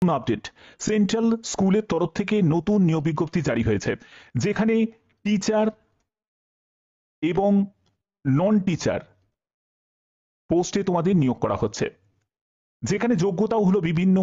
গুরুত্বপূর্ণ update. Central স্কুলের তরফ থেকে নতুন নিয়োগ বিজ্ঞপ্তি জারি হয়েছে, যেখানে টিচার এবং নন টিচার পোস্টে তোমাদের নিয়োগ করা হচ্ছে, যেখানে যোগ্যতাও হলো বিভিন্ন।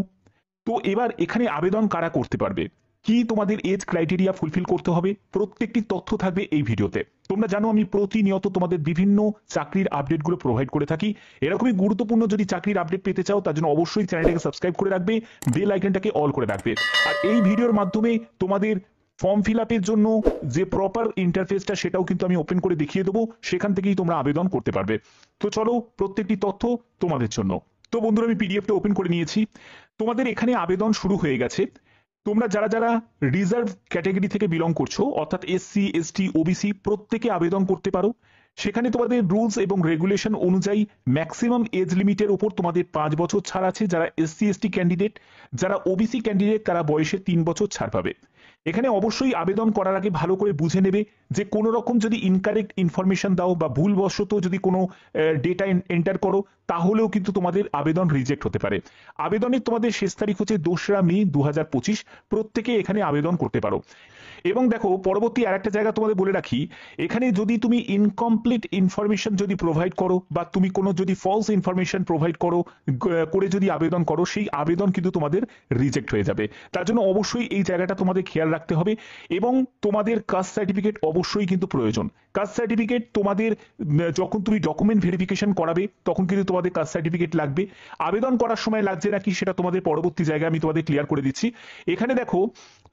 তো এবার এখানে আবেদন কারা করতে পারবে, কি তোমাদের এজ ক্রাইটেরিয়া ফুলফিল করতে হবে, প্রত্যেকটি তথ্য থাকবে এই ভিডিওতে। তোমরা জানো আমি প্রতিনিয়ত তোমাদের বিভিন্ন চাকরির আপডেটগুলো প্রোভাইড করে থাকি। এরকমই গুরুত্বপূর্ণ যদি চাকরির আপডেট পেতে চাও, তার জন্য অবশ্যই চ্যানেলটাকে সাবস্ক্রাইব করে রাখবে, বেল আইকনটাকে অল করে রাখবে। আর এই ভিডিওর মাধ্যমে তোমাদের ফর্ম ফিল আপের জন্য যে প্রপার ইন্টারফেসটা, সেটাও কিন্তু আমি ওপেন করে দেখিয়ে দেবো, সেখান থেকেই তোমরা আবেদন করতে পারবে। তো চলো, প্রত্যেকটি তথ্য তোমাদের জন্য। তো বন্ধুরা, আমি পিডিএফটা ওপেন করে নিয়েছি। তোমাদের এখানে আবেদন শুরু হয়ে গেছে। তোমরা যারা যারা রিজার্ভ ক্যাটাগরি থেকে বিলং করছো, অর্থাৎ এসসি, এসটি, ওবিসি, প্রত্যেকে আবেদন করতে পারো। সেখানে তোমাদের রুলস এবং রেগুলেশন অনুযায়ী ম্যাক্সিমাম এজ লিমিটের উপর তোমাদের 5 বছর ছাড় আছে। যারা এসসি এসটি ক্যান্ডিডেট, যারা ওবিসি ক্যান্ডিডেট, তারা বয়সে 3 বছর ছাড় পাবে। এখানে অবশ্যই আবেদন করার আগে ভালো করে বুঝে নেবে যে কোনো রকম যদি ইনকারেক্ট ইনফরমেশন দাও বা ভুলবশত যদি কোনো ডেটা এন্টার করো, তাহলেও কিন্তু তোমাদের আবেদন রিজেক্ট হতে পারে। আবেদনের তোমাদের শেষ তারিখ হচ্ছে 2রা মে 2025। প্রত্যেকে এখানে আবেদন করতে পারো। এবং দেখো, পরবর্তী আরেকটা জায়গা তোমাদের বলে রাখি, এখানে যদি তুমি ইনকমপ্লিট ইনফরমেশন যদি প্রোভাইড করো বা তুমি কোনো যদি ফলস ইনফরমেশন প্রোভাইড করো করে যদি আবেদন করো, সেই আবেদন কিন্তু তোমাদের রিজেক্ট হয়ে যাবে। তার জন্য অবশ্যই এই জায়গাটা তোমাদের খেয়াল রাখতে হবে। এবং তোমাদের কাস্ট সার্টিফিকেট অবশ্যই কিন্তু প্রয়োজন। কাস্ট সার্টিফিকেট তোমাদের যখন তুমি ডকুমেন্ট ভেরিফিকেশন করাবে, তখন কিন্তু তোমাদের কাস্ট সার্টিফিকেট লাগবে। আবেদন করার সময় লাগছে নাকি সেটা তোমাদের পরবর্তী জায়গায় আমি তোমাদের ক্লিয়ার করে দিচ্ছি। এখানে দেখো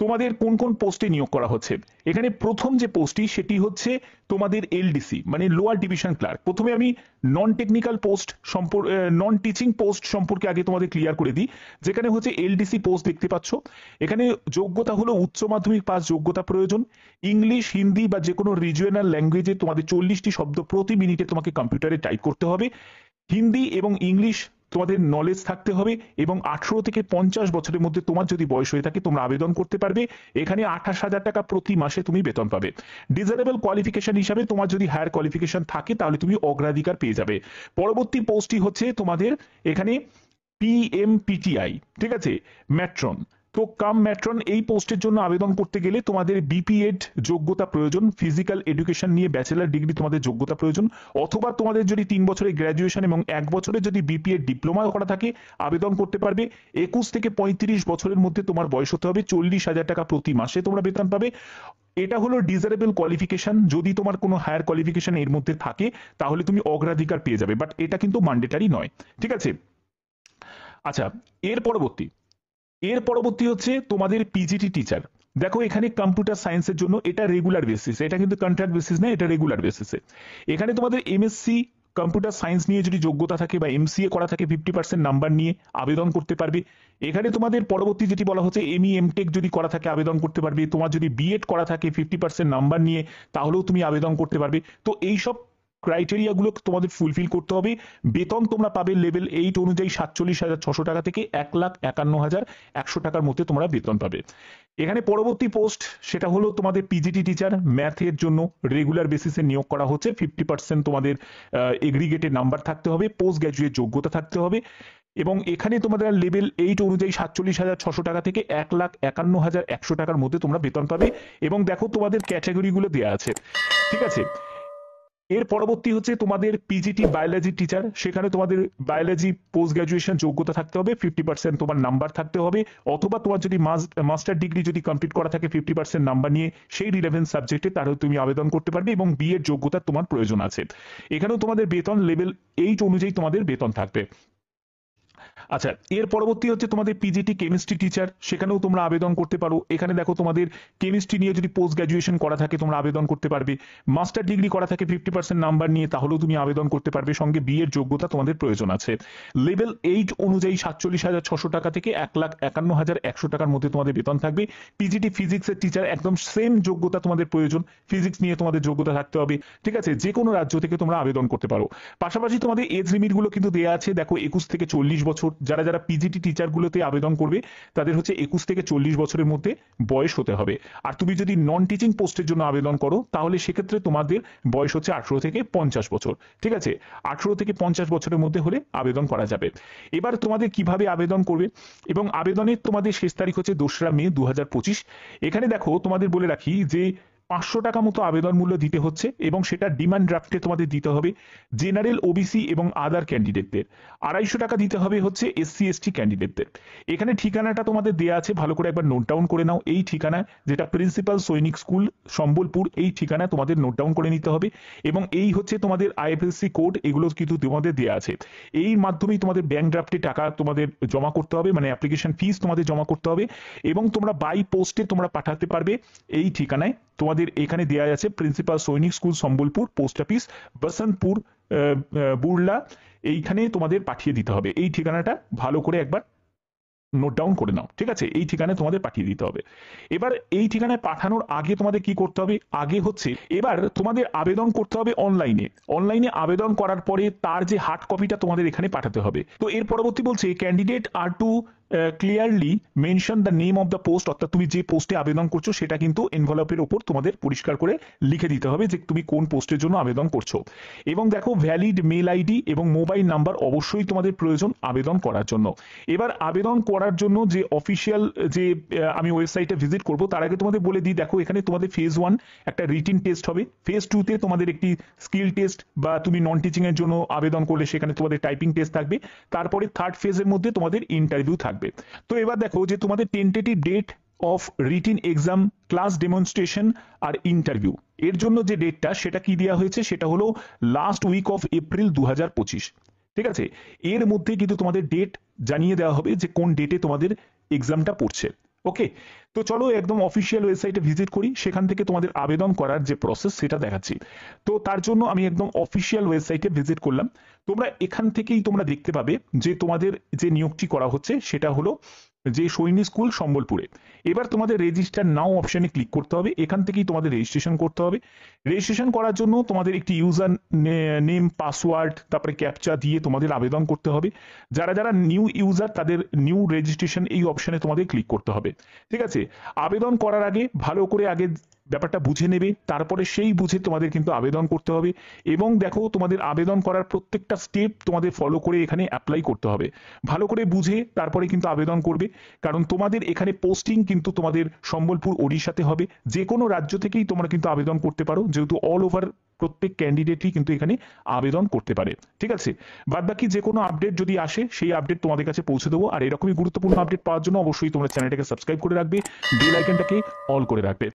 তোমাদের কোন কোন পোস্টে নিয়োগ করা হচ্ছে। এখানে প্রথম যে পোস্টটি, সেটি হচ্ছে তোমাদের এলডিসি মানে লোয়ার ডিভিশন ক্লার্ক। প্রথমে আমি non technical post non teaching post সম্পর্কে আগে তোমাদের ক্লিয়ার করে দিই। যেখানে হচ্ছে এলডিসি পোস্ট দেখতে পাচ্ছ। এখানে যোগ্যতা হলো উচ্চ মাধ্যমিক পাস যোগ্যতা প্রয়োজন। ইংলিশ, হিন্দি বা যে কোনো রিজিওনাল ল্যাঙ্গুয়েজে তোমাদের 40টি শব্দ প্রতি মিনিটে তোমাকে কম্পিউটারে টাইপ করতে হবে। হিন্দি এবং ইংলিশ তোমাদের নলেজ থাকতে হবে। এবং 18 থেকে 50 বছরের মধ্যে তোমার যদি বয়স হয়ে থাকে, তোমরা আবেদন করতে পারবে। এখানে 28,000 টাকা প্রতি মাসে তুমি বেতন পাবে। ডিজারেবল কোয়ালিফিকেশন হিসাবে তোমার যদি হায়ার কোয়ালিফিকেশন থাকে, তাহলে তুমি অগ্রাধিকার পেয়ে যাবে। পরবর্তী পোস্টটি হচ্ছে তোমাদের এখানে পিএমপিটিআই, ঠিক আছে, ম্যাট্রন। তো কাম ম্যাট্রন এই পোস্টের জন্য আবেদন করতে গেলে তোমাদের বিপিএড যোগ্যতা প্রয়োজন। ফিজিক্যাল এডুকেশন নিয়ে ব্যাচেলার ডিগ্রি তোমাদের যোগ্যতা প্রয়োজন। অথবা তোমাদের যদি 3 বছরের গ্র্যাজুয়েশন এবং 1 বছরের যদি বিপিএড ডিপ্লোমা করা থাকে, আবেদন করতে পারবে। 21 থেকে 35 বছরের মধ্যে তোমার বয়স হতে হবে। 40,000 টাকা প্রতি মাসে তোমরা বেতন পাবে। এটা হলো ডিজারেবল কোয়ালিফিকেশন। যদি তোমার কোনো হায়ার কোয়ালিফিকেশন এর মধ্যে থাকে, তাহলে তুমি অগ্রাধিকার পেয়ে যাবে, বাট এটা কিন্তু ম্যান্ডেটরি নয়, ঠিক আছে। আচ্ছা, এর পরবর্তী হচ্ছে তোমাদের পিজিটি টিচার। দেখো, এখানে কম্পিউটার সায়েন্সের জন্য এটা রেগুলার বেসিস, এটা কিন্তু কন্ট্রাক্ট বেসিস না, এটা রেগুলার বেসিসে। এখানে তোমাদের এমএসসি কম্পিউটার সায়েন্স নিয়ে যদি যোগ্যতা থাকে বা এমসিএ করা থাকে, 50% নাম্বার নিয়ে আবেদন করতে পারবে। এখানে তোমাদের পরবর্তী যেটি বলা হচ্ছে, এমই এমটেক যদি করা থাকে আবেদন করতে পারবে। তোমার যদি বিএড করা থাকে 50% নাম্বার নিয়ে, তাহলেও তুমি আবেদন করতে পারবে। তো এইসব ক্রাইটেরিয়াগুলো তোমাদের ফুলফিল করতে হবে। বেতন তোমরা পাবে লেভেল 8 অনুযায়ী 47,600 টাকা থেকে 1,51,100 টাকার মধ্যে তোমরা বেতন পাবে। এখানে পরবর্তী পোস্ট, সেটা হলো তোমাদের পিজিটি টিচার ম্যাথের জন্য রেগুলার বেসিসে নিয়োগ করা হচ্ছে। 50% তোমাদের এগ্রিগেটেড নাম্বার থাকতে হবে, পোস্ট গ্র্যাজুয়েট যোগ্যতা থাকতে হবে। এবং এখানে তোমাদের লেভেল 8 অনুযায়ী 47,600 টাকা থেকে 1,51,100 টাকার মধ্যে তোমরা বেতন পাবে। এবং দেখো, তোমাদের ক্যাটাগরিগুলো দেওয়া আছে, ঠিক আছে। এর পরবর্তী হচ্ছে তোমাদের পিজিটি বায়োলজি টিচার। সেখানে তোমাদের বায়োলজি পোস্ট গ্র্যাজুয়েশন যোগ্যতা থাকতে হবে, 50% তোমার নাম্বার থাকতে হবে। অথবা তোমার যদি মাস্টার ডিগ্রি যদি কমপ্লিট করা থাকে 50% নাম্বার নিয়ে সেই রিলেভেন্ট সাবজেক্টে, তাহলে তুমি আবেদন করতে পারবে। এবং বিএড যোগ্যতা তোমার প্রয়োজন আছে। এখানেও তোমাদের বেতন লেভেল 8 অনুযায়ী তোমাদের বেতন থাকবে। আচ্ছা, এর পরবর্তী হচ্ছে তোমাদের পিজিটি কেমিস্ট্রি টিচার। সেখানেও তোমরা আবেদন করতে পারো। এখানে দেখো, তোমাদের কেমিস্ট্রি নিয়ে যদি পোস্ট গ্র্যাজুয়েশন করা থাকে, তোমরা আবেদন করতে পারবে। মাস্টার ডিগ্রি করা থাকে 50% নাম্বার নিয়ে, তাহলেও তুমি আবেদন করতে পারবে। সঙ্গে বিএড যোগ্যতা তোমাদের প্রয়োজন আছে। লেভেল 8 অনুযায়ী 47,600 টাকা থেকে 1,51,100 টাকার মধ্যে তোমাদের বেতন থাকবে। পিজিটি ফিজিক্সের টিচার, একদম সেম যোগ্যতা তোমাদের প্রয়োজন। ফিজিক্স নিয়ে তোমাদের যোগ্যতা থাকতে হবে, ঠিক আছে। যে কোনো রাজ্য থেকে তোমরা আবেদন করতে পারো। পাশাপাশি তোমাদের এজ লিমিটগুলো কিন্তু দেওয়া আছে। দেখো, 21 থেকে 40 বছর, যারা যারা পিজিটি টিচারগুলোতে আবেদন করবে তাদের হচ্ছে 21 থেকে 40 বছরের মধ্যে বয়স হতে হবে। আর তুমি যদি নন টিচিং পোস্টের জন্য আবেদন করো তাহলে সেক্ষেত্রে তোমাদের বয়স হচ্ছে 18 থেকে 50 বছর। ঠিক আছে, 18 থেকে 50 বছরের মধ্যে হলে আবেদন করা যাবে। এবার তোমাদের কিভাবে আবেদন করবে এবং আবেদনের তোমাদের শেষ তারিখ হচ্ছে 2রা মে 2025। এখানে দেখো তোমাদের বলে রাখি যে 500 টাকা মতো আবেদন মূল্য দিতে হচ্ছে এবং সেটা ডিমান্ড ড্রাফটে তোমাদের দিতে হবে জেনারেল, ওবিসি এবং আদার ক্যান্ডিডেটদের। 250 টাকা দিতে হবে হচ্ছে এসসি এসটি ক্যান্ডিডেটদের। এখানে ঠিকানাটা তোমাদের দেয়া আছে, ভালো করে একবার নোট ডাউন করে নাও। এই ঠিকানা যেটা প্রিন্সিপাল সৈনিক স্কুল সম্বলপুর, এই ঠিকানা তোমাদের নোট ডাউন করে নিতে হবে এবং এই হচ্ছে তোমাদের আইএফএসসি কোড, এগুলো কিন্তু তোমাদের দেয়া আছে। এই মাধ্যমেই তোমাদের ব্যাংক ড্রাফটে টাকা তোমাদের জমা করতে হবে, মানে অ্যাপ্লিকেশন ফিস তোমাদের জমা করতে হবে এবং তোমরা বাই পোস্টে তোমরা পাঠাতে পারবে এই ঠিকানায়। তোমাদের এখানে দেয়া আছে principal Sainik school Sambalpur, post office Basantapur, Burla, এইখানে তোমাদের পাঠিয়ে দিতে হবে। এই ঠিকানাটা ভালো করে একবার নোট ডাউন করে নাও। ঠিক আছে, এই ঠিকানায় তোমাদের পাঠিয়ে দিতে হবে। এবার এই ঠিকানায় পাঠানোর আগে তোমাদের কি করতে হবে, আগে হচ্ছে এবার তোমাদের আবেদন করতে হবে অনলাইনে। অনলাইনে আবেদন করার পরে তার যে হার্ড কপিটা তোমাদের এখানে পাঠাতে হবে। তো এর পরবর্তী বলছে candidate are to clearly mention the name of the post, অর্থাৎ তুমি যে পোস্টে আবেদন করছো সেটা কিন্তু এনভেলপের ওপর তোমাদের পরিষ্কার করে লিখে দিতে হবে যে তুমি কোন পোস্টের জন্য আবেদন করছো। এবং দেখো ভ্যালিড মেল আইডি এবং মোবাইল নাম্বার অবশ্যই তোমাদের প্রয়োজন আবেদন করার জন্য। এবার আবেদন করার জন্য যে অফিসিয়াল যে আমি ওয়েবসাইটে ভিজিট করব তার আগে তোমাদের বলে দিই, দেখো এখানে তোমাদের ফেজ 1 একটা রিটিন টেস্ট হবে, ফেজ 2তে তোমাদের একটি স্কিল টেস্ট বা তুমি নন টিচিং এর জন্য আবেদন করলে সেখানে তোমাদের টাইপিং টেস্ট থাকবে, তারপরে থার্ড ফেজের মধ্যে তোমাদের ইন্টারভিউ থাকবে। তো এবার দেখো যে তোমাদের tentative date of written exam, class demonstration আর ইন্টারভিউ এর জন্য যে ডেটটা সেটা কি দেওয়া হয়েছে, সেটা হলো লাস্ট উইক অফ এপ্রিল 2025। ঠিক আছে, এর মধ্যে কিন্তু তোমাদের ডেট জানিয়ে দেওয়া হবে যে কোন ডেটে তোমাদের এক্সামটা পড়ছে। ওকে, তো চলো একদম অফিসিয়াল ওয়েবসাইটে ভিজিট করি, সেখান থেকে তোমাদের আবেদন করার যে প্রসেস সেটা দেখাচ্ছি। তো তার জন্য আমি একদম অফিসিয়াল ওয়েবসাইটে ভিজিট করলাম। তোমরা এখান থেকেই তোমরা দেখতে পাবে যে তোমাদের যে নিয়োগটি করা হচ্ছে সেটা হলো যে সৈনিক স্কুল সম্বলপুরে। এবার তোমাদের রেজিস্টার নাও অপশনে ক্লিক করতে হবে, এখান থেকেই তোমাদের রেজিস্ট্রেশন করতে হবে। রেজিস্ট্রেশন করার জন্য তোমাদের একটি ইউজার নেম, পাসওয়ার্ড, তারপরে ক্যাপচা দিয়ে তোমাদের আবেদন করতে হবে। যারা যারা নিউ ইউজার তাদের নিউ রেজিস্ট্রেশন এই অপশনে তোমাদের ক্লিক করতে হবে। ঠিক আছে, আবেদন করার আগে ভালো করে আগে ব্যাপারটা বুঝে নেবে, তারপরে সেই বুঝে তোমাদের কিন্তু আবেদন করতে হবে। এবং দেখো তোমাদের আবেদন করার প্রত্যেকটা স্টেপ তোমাদের ফলো করে এখানে অ্যাপ্লাই করতে হবে। ভালো করে বুঝে তারপরে কিন্তু আবেদন করবে, কারণ তোমাদের এখানে পোস্টিং কিন্তু তোমাদের সম্বলপুর ওড়িশাতে হবে। যে কোনো রাজ্য থেকেই তোমরা কিন্তু আবেদন করতে পারো, যেহেতু অল ওভার প্রত্যেক ক্যান্ডিডেটই কিন্তু এখানে আবেদন করতে পারে। ঠিক আছে, বাদ বাকি যে কোনো আপডেট যদি আসে সেই আপডেট তোমাদের কাছে পৌঁছে দেবো। আর এরকমই গুরুত্বপূর্ণ আপডেট পাওয়ার জন্য অবশ্যই তোমরা চ্যানেলটাকে সাবস্ক্রাইব করে রাখবে, বেল আইকনটাকে অল করে রাখবে।